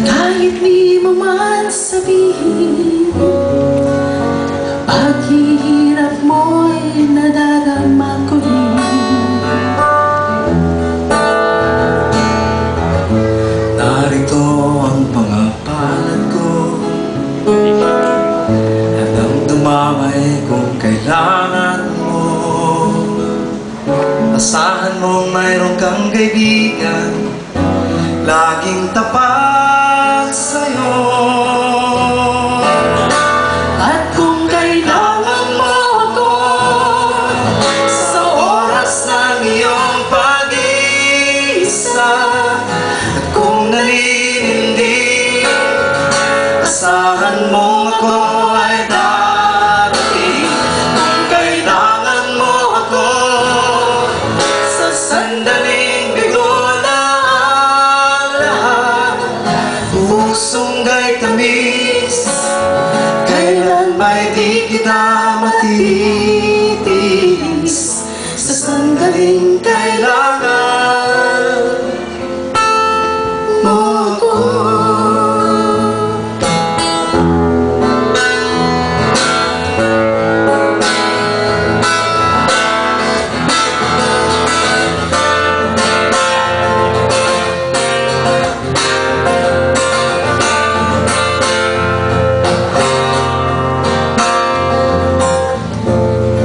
Kahit di mo man sabihin, paghihirap mo'y nadarama ko rin. Narito ang pangapalan ko, hanggang dumamay kung kailangan mo. Asahan mo mayroon kang kaibigan, laging tapat sa'yo. At kung kailangan mo ako Sa oras ng iyong pag-iisa, at kung naninindig, asahan mo ako ay darating. Kung kailangan mo ako sa sandaling bigo na ang lahat, pusong gay tamis, kailan ba'y di kita matitis? Sa sandaling kailangan mo ako.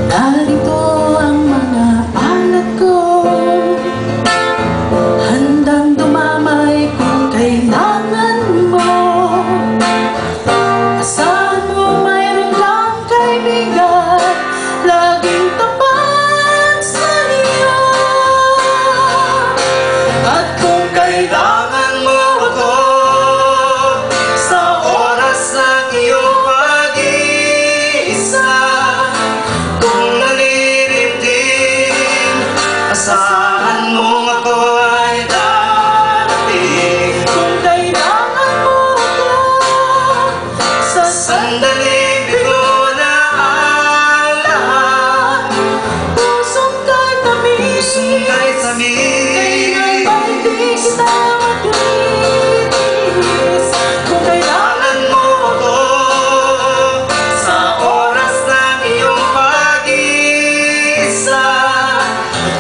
narito ang mga palad ko, handang dumamay kung kailangan mo. Asahan mo mayroon kang kaibigan, laging tapat sa'yo. At kung kailangan mo ako sa oras ng iyong pag-iisa, kung naninindig, asahan mo ako ay darating. Kung kailangan mo ako sa Sandaling bigo na ang lahat, pusong kay tamis, pusong kay kailan tamis. ba'y di kita matitis? Kung Kailangan mo ako sa oras ng iyong pag-iisa, at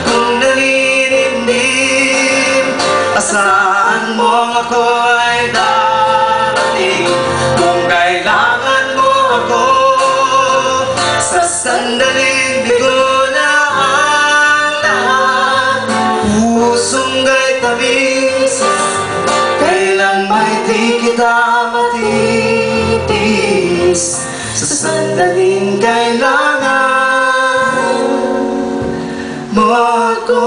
kung naninindig, asahan mo ako ay darating. Kung kailangan mo ako sa sandaling bigo na ang lahat, pusong gay tamis, kailan ba'y di kita matitis? Sa sandaling kailangan mo ako.